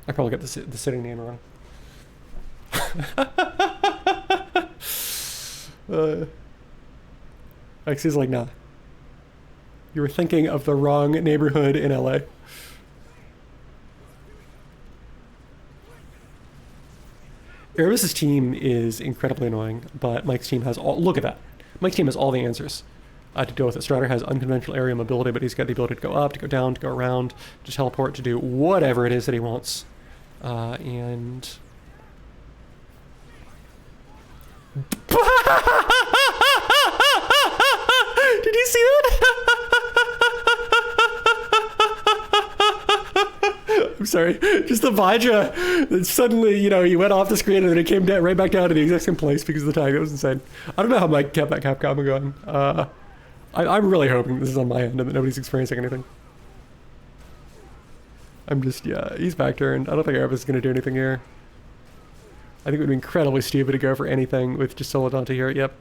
I probably got the city name wrong. X's like, nah. You were thinking of the wrong neighborhood in LA. Erebus' team is incredibly annoying, but Mike's team has all... Look at that. Mike's team has all the answers to deal with it. Strider has unconventional area mobility, but he's got the ability to go up, to go down, to go around, to teleport, to do whatever it is that he wants. And... Did you see that? I'm sorry. Just the Vajra that suddenly, he went off the screen and then it came down right back down to the exact same place because of the time. It was insane. I don't know how Mike kept that Capcom going. I'm really hoping this is on my end and that nobody's experiencing anything. I'm just, he's back turned. I don't think Erebus is going to do anything here. I think it would be incredibly stupid to go for anything with just Solo Dante here. Yep.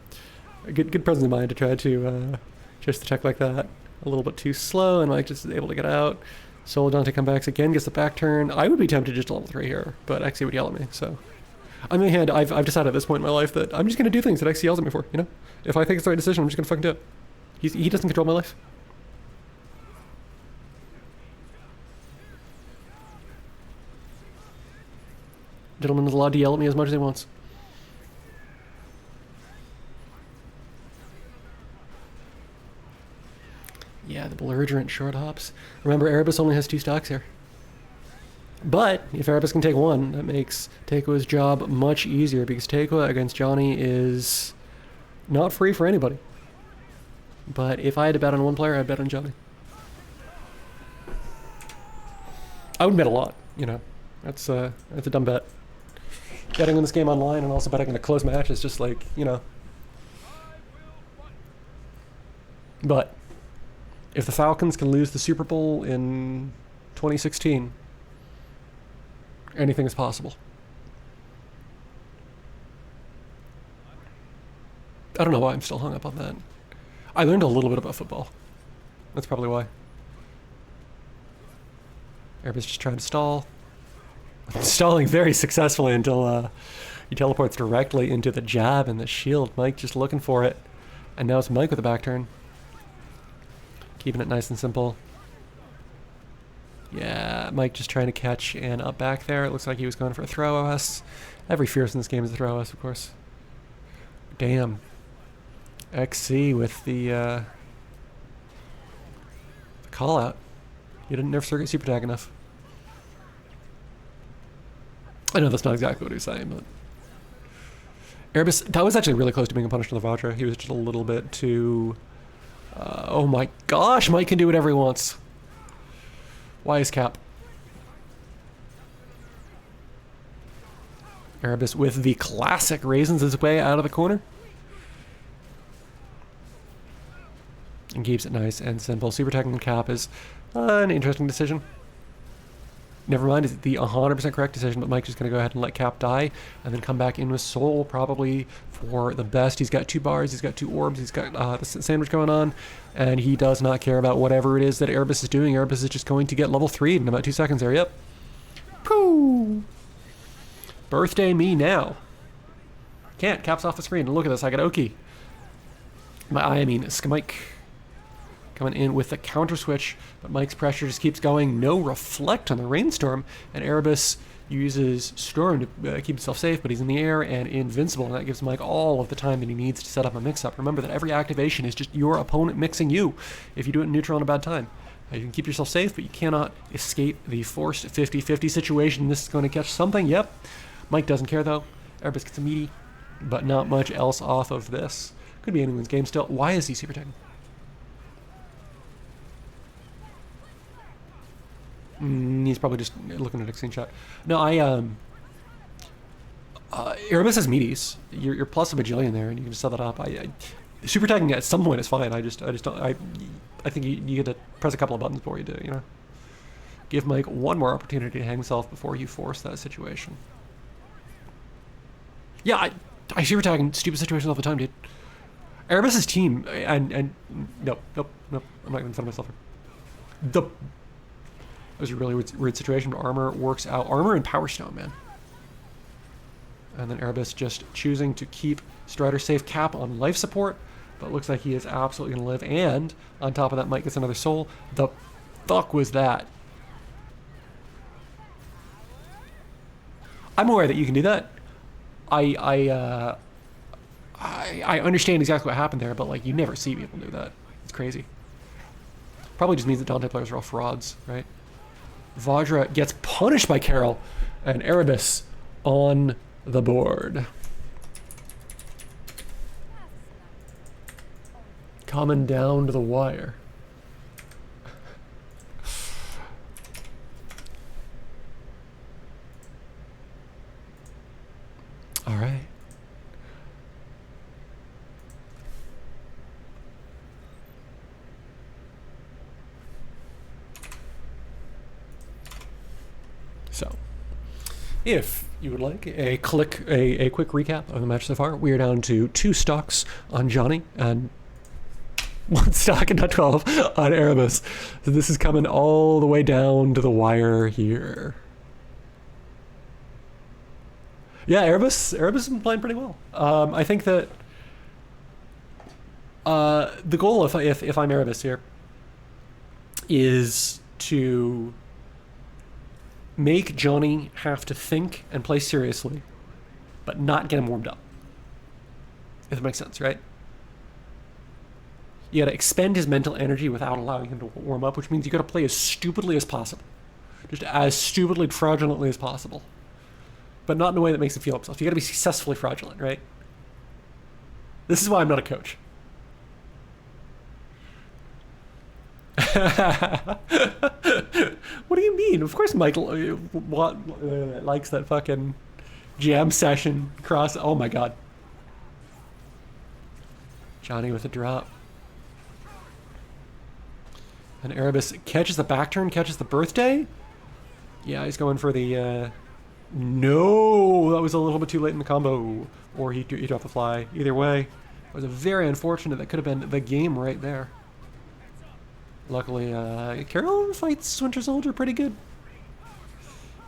Good presence of mind to try to just attack like that. A little bit too slow, and Mike just is able to get out. Solo Dante comebacks again, gets the back turn. I would be tempted just to level 3 here, but XC would yell at me, so. On the other hand, I've decided at this point in my life that I'm just going to do things that XC yells at me for, If I think it's the right decision, I'm just going to fucking do it. He doesn't control my life. Gentleman is allowed to yell at me as much as he wants. Yeah, the belligerent short hops. Remember, Erebus only has 2 stocks here. But if Erebus can take one, that makes Teiko's job much easier because Teiko against Johnny is Not free for anybody. But if I had to bet on one player, I'd bet on Johnny. I would bet a lot, you know. That's a dumb bet. Betting on this game online and also betting on a close match is just like, you know. But if the Falcons can lose the Super Bowl in 2016, anything is possible. I don't know why I'm still hung up on that. I learned a little bit about football. That's probably why. Everybody's just trying to stall. Stalling very successfully until he teleports directly into the jab and the shield. Mike just looking for it. And now it's Mike with a back turn. Keeping it nice and simple. Yeah, Mike just trying to catch and up back there. It looks like he was going for a throw OS. Every fierce in this game is a throw OS, of course. Damn. XC with the call out. You didn't nerf circuit super tag enough. I know that's not exactly what he was saying, but Erebus, that was actually really close to being a punish to the Vajra. He was just a little bit too oh my gosh, Mike can do whatever he wants. Why is Cap? Erebus with the classic raisins his way out of the corner. And keeps it nice and simple. Super Technical Cap is an interesting decision. Never mind, it's the 100% correct decision, but Mike's just going to go ahead and let Cap die and then come back in with Soul probably for the best. He's got 2 bars, he's got 2 orbs, he's got the sandwich going on, and he does not care about whatever it is that Erebus is doing. Erebus is just going to get level 3 in about 2 seconds there. Yep. Pooh! Birthday me now. Can't. Cap's off the screen. Look at this. I got Oki. I mean, Mike coming in with the counter switch, but Mike's pressure just keeps going. No reflect on the rainstorm, and Erebus uses Storm to keep himself safe, but he's in the air and invincible, and that gives Mike all of the time that he needs to set up a mix-up. Remember that every activation is just your opponent mixing you if you do it in neutral on a bad time. You can keep yourself safe, but you cannot escape the forced 50-50 situation. This is going to catch something. Yep. Mike doesn't care, though. Erebus gets a meaty, but not much else off of this. Could be anyone's game still. Why is he super taken? He's probably just looking at a screenshot. No, Erebus has meaties. You're plus a bajillion there, and you can just set that up. Super tagging at some point is fine. I just don't. I think you get to press a couple of buttons before you do it, you know. Give Mike one more opportunity to hang himself before you force that situation. Yeah, I super tag in stupid situations all the time, dude. Erebus's team and nope. I'm not even defend myself here. That was a really weird situation, but Armor works out. Armor and Power Stone, man. And then Erebus just choosing to keep Strider safe. Cap on life support, but looks like he is absolutely going to live. And on top of that, Mike gets another soul. The fuck was that? I'm aware that you can do that. I understand exactly what happened there, but like you never see people do that. It's crazy. Probably just means that Dante players are all frauds, right? Vajra gets punished by Carol, and Erebus on the board. Coming down to the wire. All right. So, if you would like a quick recap of the match so far, we are down to 2 stocks on Johnny and 1 stock and not 12 on Erebus. So this is coming all the way down to the wire here. Yeah, Erebus has been playing pretty well. I think that the goal, if I'm Erebus here, is to make Johnny have to think and play seriously, but not get him warmed up. If that makes sense, right? You gotta expend his mental energy without allowing him to warm up, which means you gotta play as stupidly as possible. Just as stupidly, fraudulently as possible. But not in a way that makes him feel himself. You gotta be successfully fraudulent, right? This is why I'm not a coach. What do you mean? Of course Mike likes that fucking jam session cross. Oh my god. Johnny with a drop. And Erebus catches the back turn, catches the birthday. Yeah, he's going for the... No! That was a little bit too late in the combo. Or he dropped the fly. Either way, it was a very unfortunate. That could have been the game right there. Luckily, Carol fights Winter Soldier pretty good.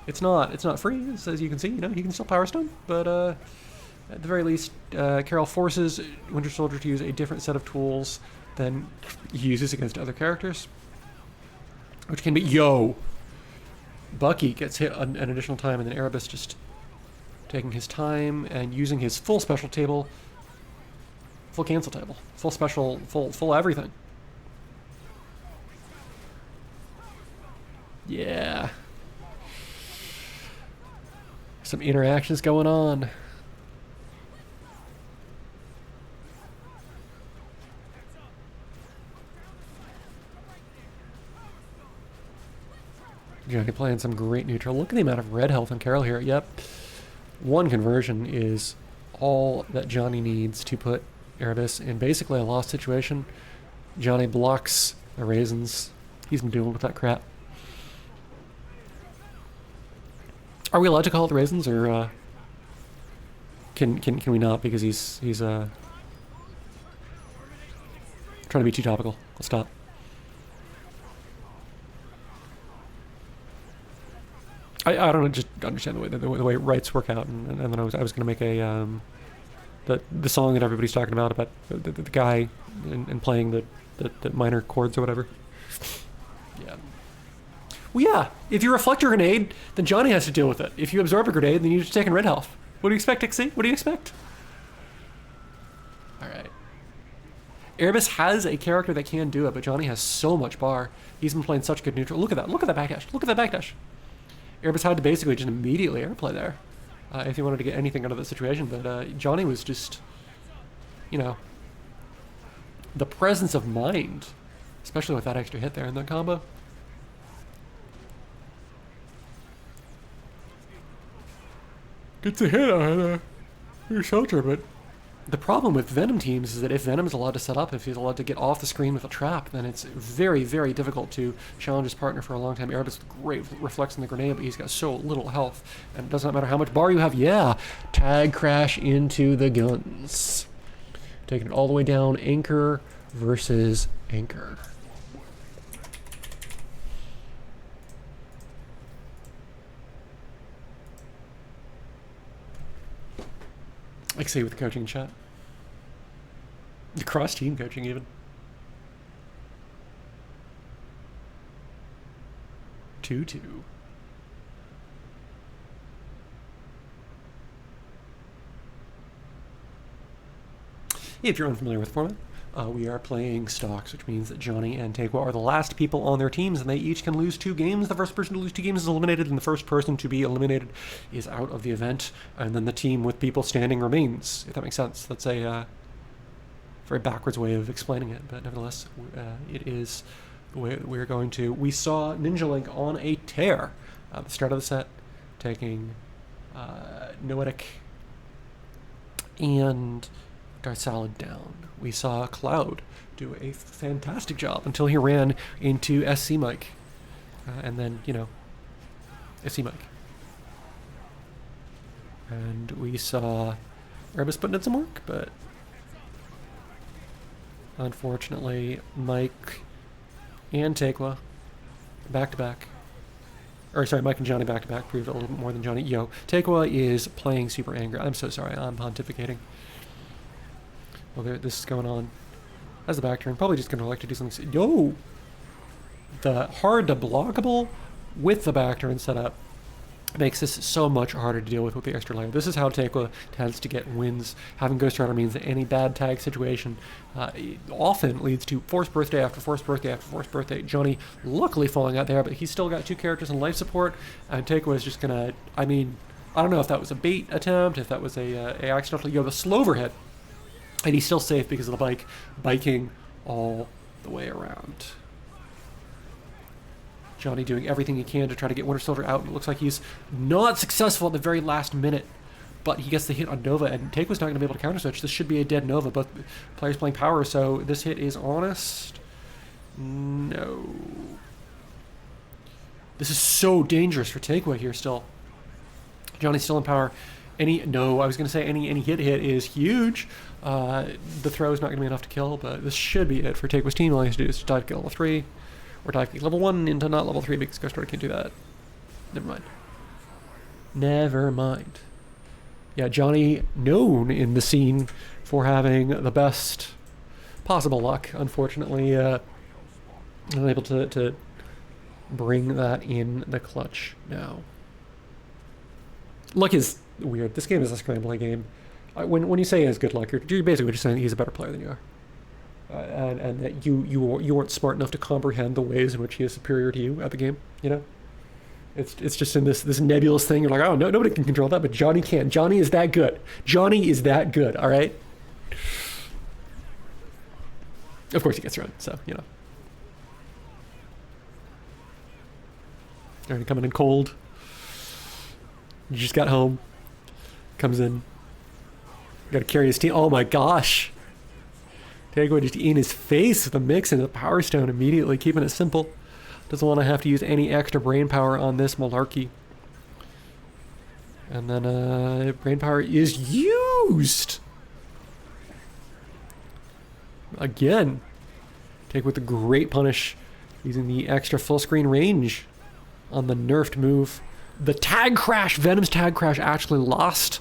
It's not free, as you can see. You know, you can still Power Stone, but at the very least, Carol forces Winter Soldier to use a different set of tools than he uses against other characters, which can be Bucky gets hit an additional time, and then Erebus just taking his time and using his full special table, full cancel table, full special, full everything. Yeah. Some interactions going on. Johnny playing some great neutral. Look at the amount of red health on Carol here. Yep. One conversion is all that Johnny needs to put Erebus in basically a lost situation. Johnny blocks the raisins. He's been dealing with that crap. Are we allowed to call it the raisins, or can we not? Because he's trying to be too topical. I'll stop. I don't just understand the way rights work out, and then I was going to make a the song that everybody's talking about the guy and playing the minor chords or whatever. Yeah. Well, yeah, if you reflect your grenade, then Johnny has to deal with it. If you absorb a grenade, then you're just taking red health. What do you expect, Dixie? What do you expect? Alright. Erebus has a character that can do it, but Johnny has so much bar. He's been playing such good neutral. Look at that. Look at that backdash. Look at that backdash. Erebus had to basically just immediately airplay there if he wanted to get anything out of the situation. But Johnny was just, you know, the presence of mind, especially with that extra hit there in that combo. Gets a hit on your shelter, but the problem with Venom teams is that if Venom's allowed to set up, if he's allowed to get off the screen with a trap, then it's very, very difficult to challenge his partner for a long time. Erebus great reflects on the grenade, but he's got so little health, and it doesn't matter how much bar you have. Yeah, tag crash into the guns. Taking it all the way down, Anchor versus Anchor. I can see with the coaching chat. The cross-team coaching, even. 2-2. If you're unfamiliar with the format, we are playing stocks, which means that Johnny and Tequa are the last people on their teams, and they each can lose 2 games. The first person to lose 2 games is eliminated, and the first person to be eliminated is out of the event, and then the team with people standing remains, if that makes sense. That's a very backwards way of explaining it, but nevertheless, it is the way we're going to. We saw Ninja Link on a tear at the start of the set, taking Noetic and Darth Salad down. We saw Cloud do a fantastic job until he ran into SC Mike. And then, you know, SC Mike. And we saw Erebus putting in some work, but unfortunately, Mike and Tequa back-to-back. Or sorry, Mike and Johnny back-to-back proved a little bit more than Johnny. Tequa is playing super angry. I'm so sorry, I'm pontificating. Well, this is going on as the back turn. Probably just going to like to do something. Yo! The hard to blockable with the back turn setup makes this so much harder to deal with the extra layer. This is how Tequa tends to get wins. Having Ghost Rider means that any bad tag situation often leads to forced birthday after forced birthday after forced birthday. Johnny luckily falling out there, but he's still got 2 characters in life support, and Tequa is just going to, I mean, I don't know if that was a bait attempt, if that was a accidental, the slow overhead And he's still safe because of the bike biking all the way around. Johnny doing everything he can to try to get Winter Soldier out. It looks like he's not successful at the very last minute, but he gets the hit on Nova, and Take was not going to be able to counter switch. This should be a dead Nova. Both players playing power, so this hit is honest. No. This is so dangerous for Takeaway here still. Johnny's still in power. No, I was going to say any hit is huge. The throw is not going to be enough to kill, but this should be it for Takeaway's team. All he has to do is dive kick level 3, or dive kick level 1 into not level 3 because Ghost Rider can't do that. Never mind. Never mind. Yeah, Johnny known in the scene for having the best possible luck. Unfortunately, unable to bring that in the clutch now. Luck is weird. This game is a scrambling game. When you say he has good luck, you're basically just saying he's a better player than you are, and that you weren't smart enough to comprehend the ways in which he is superior to you at the game. You know, it's just in this nebulous thing. You're like, oh no, nobody can control that, but Johnny can. Johnny is that good. Johnny is that good. All right. Of course he gets thrown. So you know. Already coming in cold. You just got home. Comes in. Got to carry his team. Oh my gosh. Takeaway just in his face with the mix into the Power Stone immediately, keeping it simple. Doesn't want to have to use any extra brain power on this malarkey. And then brain power is used. Again. Take with a great punish. Using the extra full screen range on the nerfed move. The tag crash, Venom's tag crash actually lost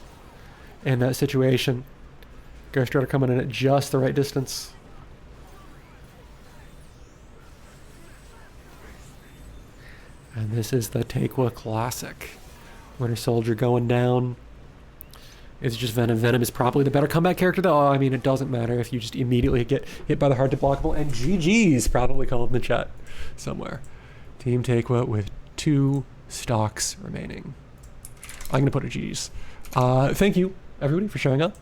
in that situation. Ghost Rider coming in at just the right distance. And this is the Takewa Classic. Winter Soldier going down. It's just Venom. Venom is probably the better comeback character, though. I mean, it doesn't matter if you just immediately get hit by the hard to blockable. And GG's probably called in the chat somewhere. Team Takewa with 2 stocks remaining. I'm going to put a GG's. Thank you, everybody, for showing up.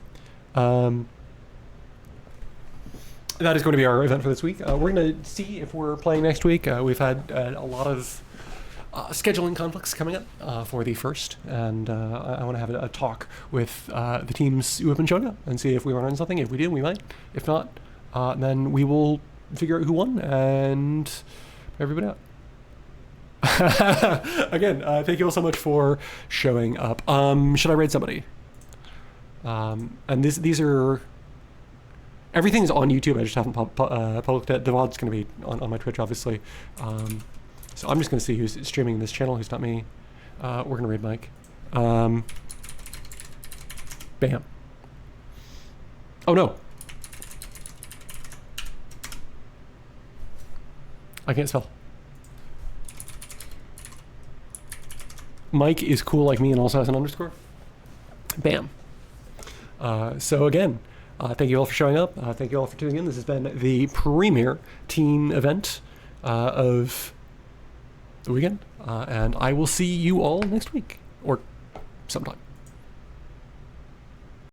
That is going to be our event for this week. We're going to see if we're playing next week. We've had a lot of scheduling conflicts coming up for the first, and I want to have a talk with the teams who have been showing up and see if we learn something. If we do, we might. If not, then we will figure out who won and everybody out. Again, thank you all so much for showing up. Should I raid somebody? And these are... Everything's on YouTube, I just haven't published it. The VOD's going to be on my Twitch, obviously. So I'm just going to see who's streaming this channel, who's not me. We're going to raid Mike. Bam. Oh no! I can't spell. Mike is cool like me and also has an underscore. Bam. So again, thank you all for showing up. Thank you all for tuning in. This has been the premier team event of the weekend. And I will see you all next week. Or sometime.